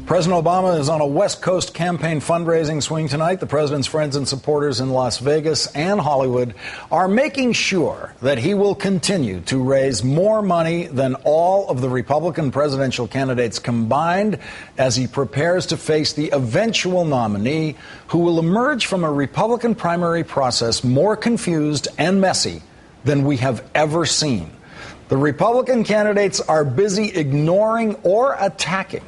President Obama is on a West Coast campaign fundraising swing tonight. The president's friends and supporters in Las Vegas and Hollywood are making sure that he will continue to raise more money than all of the Republican presidential candidates combined as he prepares to face the eventual nominee who will emerge from a Republican primary process more confused and messy than we have ever seen. The Republican candidates are busy ignoring or attacking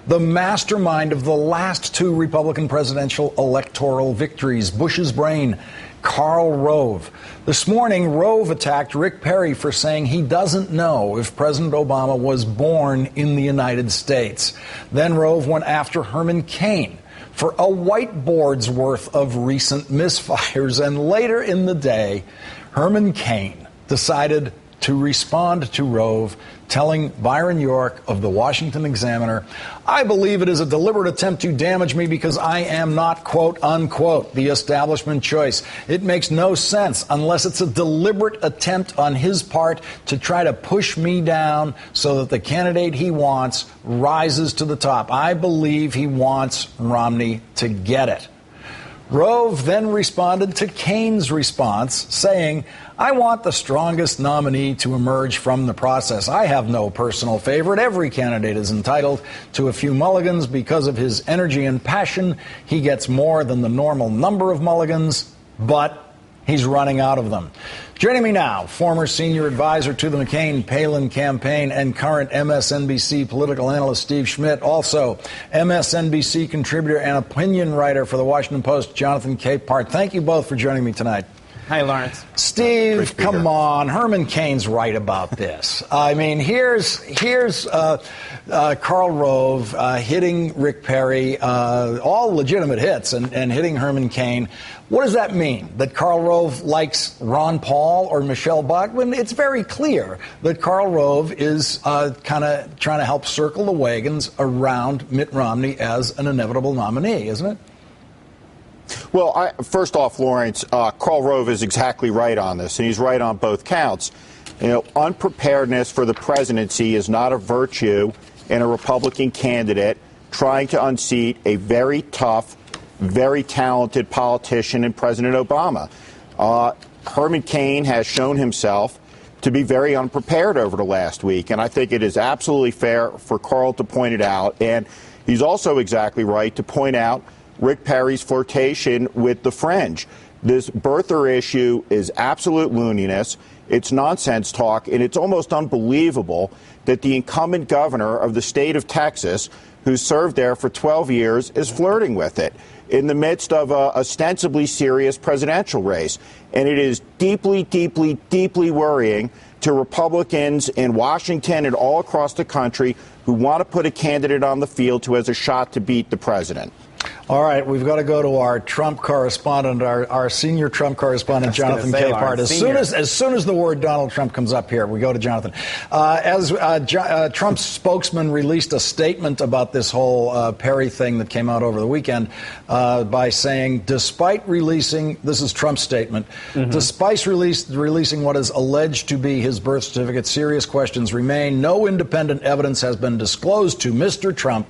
the mastermind of the last two Republican presidential electoral victories, Bush's brain, Karl Rove. This morning, Rove attacked Rick Perry for saying he doesn't know if President Obama was born in the United States. Then Rove went after Herman Cain for a whiteboard's worth of recent misfires. And later in the day, Herman Cain decided to respond to Rove, telling Byron York of the Washington Examiner, "I believe it is a deliberate attempt to damage me because I am not, quote, unquote, the establishment choice. It makes no sense unless it's a deliberate attempt on his part to try to push me down so that the candidate he wants rises to the top. I believe he wants Romney to get it." Rove then responded to Cain's response, saying, "I want the strongest nominee to emerge from the process. I have no personal favorite. Every candidate is entitled to a few mulligans because of his energy and passion. He gets more than the normal number of mulligans, but he's running out of them." Joining me now, former senior advisor to the McCain-Palin campaign and current MSNBC political analyst Steve Schmidt, also MSNBC contributor and opinion writer for the Washington Post, Jonathan Capehart. Thank you both for joining me tonight. Hi, Lawrence. Steve, come on. Herman Cain's right about this. I mean, here's Karl Rove hitting Rick Perry, all legitimate hits, and hitting Herman Cain. What does that mean? That Karl Rove likes Ron Paul or Michelle Bachmann? It's very clear that Karl Rove is kind of trying to help circle the wagons around Mitt Romney as an inevitable nominee, isn't it? Well, first off, Lawrence, Karl Rove is exactly right on this, and he's right on both counts. You know, unpreparedness for the presidency is not a virtue in a Republican candidate trying to unseat a very tough, very talented politician in President Obama. Herman Cain has shown himself to be very unprepared over the last week, and I think it is absolutely fair for Karl to point it out. And he's also exactly right to point out Rick Perry's flirtation with the fringe. This birther issue is absolute looniness. It's nonsense talk, and it's almost unbelievable that the incumbent governor of the state of Texas, who served there for 12 years, is flirting with it in the midst of a ostensibly serious presidential race. And it is deeply, deeply, deeply worrying to Republicans in Washington and all across the country who want to put a candidate on the field who has a shot to beat the president. All right, we've got to go to our Trump correspondent, our senior Trump correspondent, Jonathan Capehart. As soon as the word Donald Trump comes up here, we go to Jonathan. Trump's spokesman released a statement about this whole Perry thing that came out over the weekend by saying, despite releasing, this is Trump's statement, despite releasing what is alleged to be his birth certificate, serious questions remain. No independent evidence has been disclosed to Mr. Trump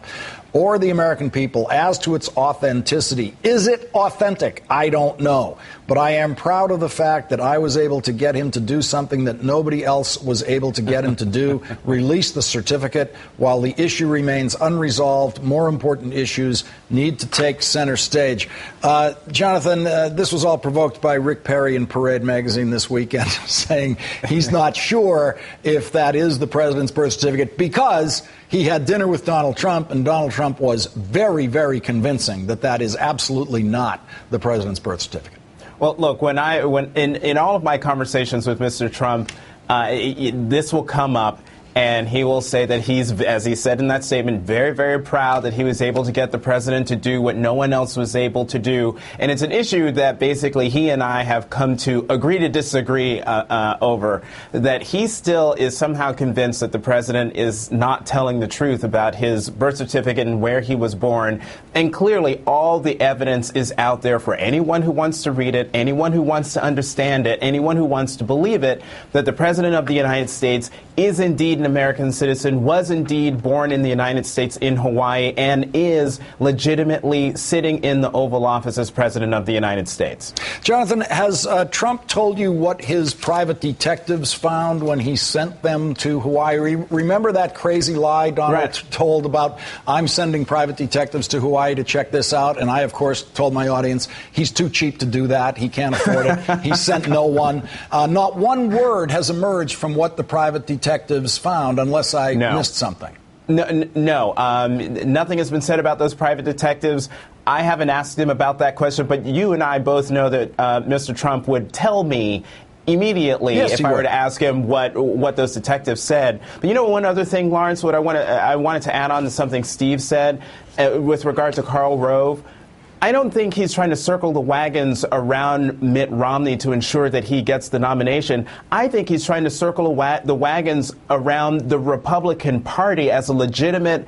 or the American people as to its authenticity. Is it authentic? I don't know. But I am proud of the fact that I was able to get him to do something that nobody else was able to get him to do, release the certificate. While the issue remains unresolved, more important issues need to take center stage. Jonathan, this was all provoked by Rick Perry in Parade magazine this weekend, saying he's not sure if that is the president's birth certificate because he had dinner with Donald Trump, and Donald Trump was very, very convincing that that is absolutely not the president's birth certificate. Well, look, when in all of my conversations with Mr. Trump, this will come up. And he will say that he's, as he said in that statement, very, very proud that he was able to get the president to do what no one else was able to do. And it's an issue that basically he and I have come to agree to disagree over, that he still is somehow convinced that the president is not telling the truth about his birth certificate and where he was born. And clearly all the evidence is out there for anyone who wants to read it, anyone who wants to understand it, anyone who wants to believe it, that the president of the United States is indeed an American citizen, was indeed born in the United States in Hawaii, and is legitimately sitting in the Oval Office as President of the United States. Jonathan, has Trump told you what his private detectives found when he sent them to Hawaii? Remember that crazy lie Donald told about, I'm sending private detectives to Hawaii to check this out? And I, of course, told my audience he's too cheap to do that. He can't afford it. He sent no one. Not one word has emerged from what the private detectives found, unless I missed something. No, nothing has been said about those private detectives. I haven't asked him about that question, but you and I both know that Mr. Trump would tell me immediately if I were to ask him what those detectives said. But you know, one other thing, Lawrence, what I wanted to add on to something Steve said with regard to Karl Rove. I don't think he's trying to circle the wagons around Mitt Romney to ensure that he gets the nomination. I think he's trying to circle the wagons around the Republican Party as a legitimate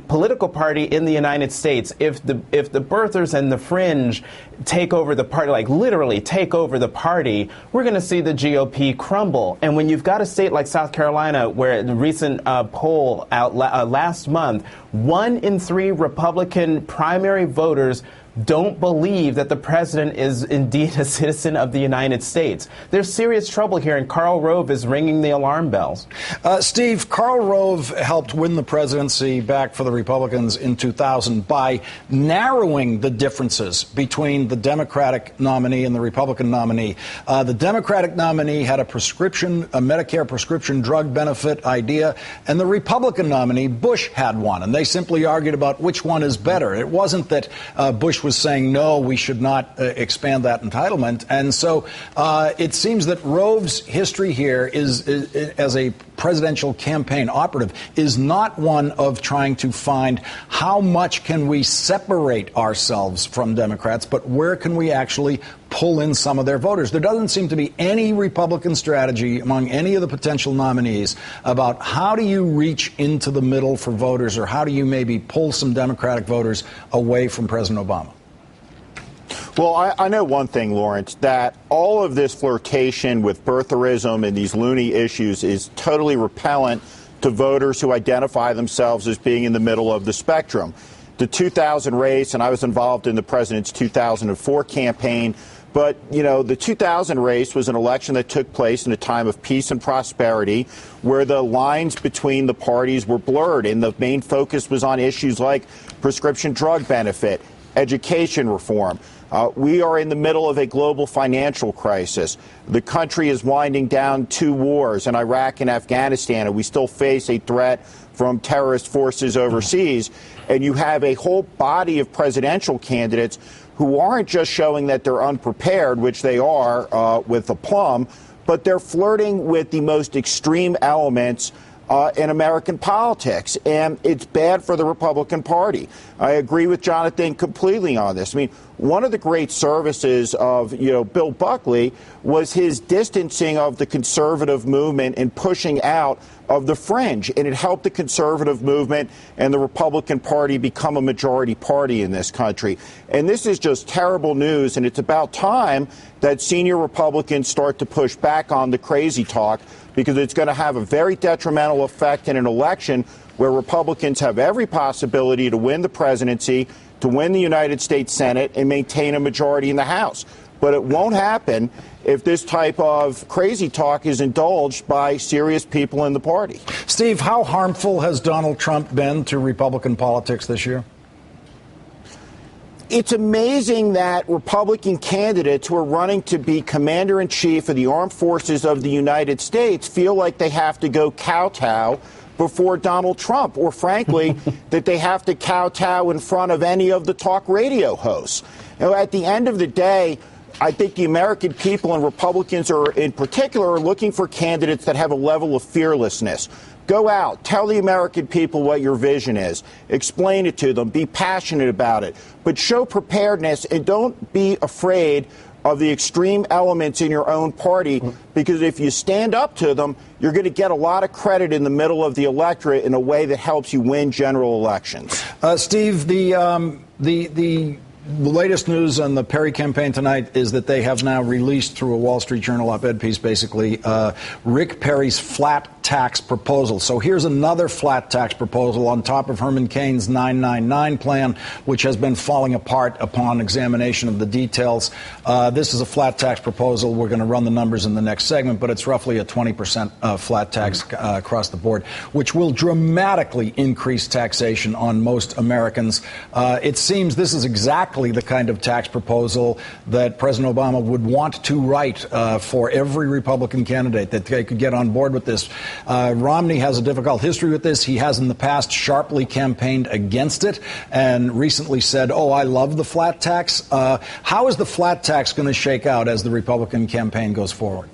political party in the United States. If the birthers and the fringe take over the party, like literally take over the party, we're going to see the GOP crumble. And when you've got a state like South Carolina, where the recent poll out last month, 1 in 3 Republican primary voters don't believe that the president is indeed a citizen of the United States. There's serious trouble here, and Karl Rove is ringing the alarm bells. Steve, Karl Rove helped win the presidency back for the Republicans in 2000 by narrowing the differences between the Democratic nominee and the Republican nominee. The Democratic nominee had a Medicare prescription drug benefit idea, and the Republican nominee, Bush, had one, and they simply argued about which one is better. It wasn't that Bush was saying, no, we should not expand that entitlement. And so it seems that Rove's history here is as a presidential campaign operative, is not one of trying to find how much can we separate ourselves from Democrats, but where can we actually pull in some of their voters. There doesn't seem to be any Republican strategy among any of the potential nominees about how do you reach into the middle for voters, or how do you maybe pull some Democratic voters away from President Obama. Well, I know one thing, Lawrence, that all of this flirtation with birtherism and these loony issues is totally repellent to voters who identify themselves as being in the middle of the spectrum. The 2000 race, and I was involved in the president's 2004 campaign, but, you know, the 2000 race was an election that took place in a time of peace and prosperity where the lines between the parties were blurred, and the main focus was on issues like prescription drug benefit, education reform. We are in the middle of a global financial crisis. The country is winding down 2 wars in Iraq and Afghanistan, and we still face a threat from terrorist forces overseas. And you have a whole body of presidential candidates who aren't just showing that they're unprepared, which they are with aplomb, but they're flirting with the most extreme elements in American politics, and it's bad for the Republican Party. I agree with Jonathan completely on this. I mean, one of the great services of, Bill Buckley was his distancing of the conservative movement and pushing out of the fringe, and it helped the conservative movement and the Republican Party become a majority party in this country. And this is just terrible news, and it's about time that senior Republicans start to push back on the crazy talk, because it's going to have a very detrimental effect in an election where Republicans have every possibility to win the presidency, to win the United States Senate, and maintain a majority in the House. But it won't happen if this type of crazy talk is indulged by serious people in the party. Steve, how harmful has Donald Trump been to Republican politics this year? It's amazing that Republican candidates who are running to be commander-in-chief of the armed forces of the United States feel like they have to go kowtow before Donald Trump, or frankly, that they have to kowtow in front of any of the talk radio hosts. At the end of the day, I think the American people, and Republicans are in particular, are looking for candidates that have a level of fearlessness. Go out, tell the American people what your vision is, explain it to them, be passionate about it, but show preparedness, and don't be afraid of the extreme elements in your own party, because if you stand up to them, you're going to get a lot of credit in the middle of the electorate in a way that helps you win general elections. Steve, the The latest news on the Perry campaign tonight is that they have now released through a Wall Street Journal op-ed piece, basically, Rick Perry's flat tax proposal. So here's another flat tax proposal on top of Herman Cain's 999 plan, which has been falling apart upon examination of the details. This is a flat tax proposal. We're going to run the numbers in the next segment, but it's roughly a 20% flat tax across the board, which will dramatically increase taxation on most Americans. It seems this is exactly the kind of tax proposal that President Obama would want to write for every Republican candidate, that they could get on board with this. Romney has a difficult history with this. He has in the past sharply campaigned against it and recently said, oh, I love the flat tax. How is the flat tax going to shake out as the Republican campaign goes forward?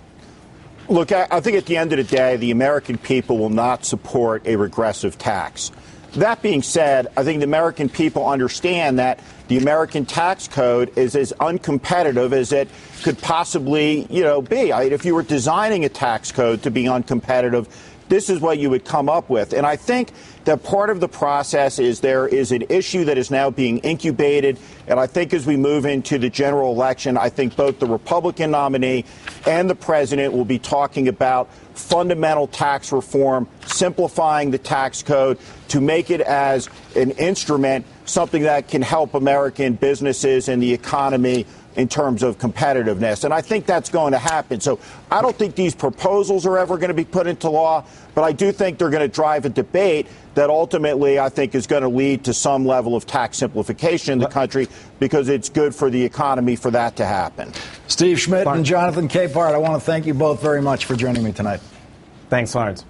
Look, I think at the end of the day, the American people will not support a regressive tax. That being said, I think the American people understand that the American tax code is as uncompetitive as it could possibly, be. If you were designing a tax code to be uncompetitive, this is what you would come up with. And I think that part of the process is there is an issue that is now being incubated. And I think as we move into the general election, I think both the Republican nominee and the president will be talking about fundamental tax reform, simplifying the tax code to make it as an instrument, something that can help American businesses and the economy in terms of competitiveness. And I think that's going to happen. So I don't think these proposals are ever going to be put into law, but I do think they're going to drive a debate that ultimately I think is going to lead to some level of tax simplification in the country, because it's good for the economy for that to happen. Steve Schmidt and Jonathan Capehart, I want to thank you both very much for joining me tonight. Thanks, Lawrence.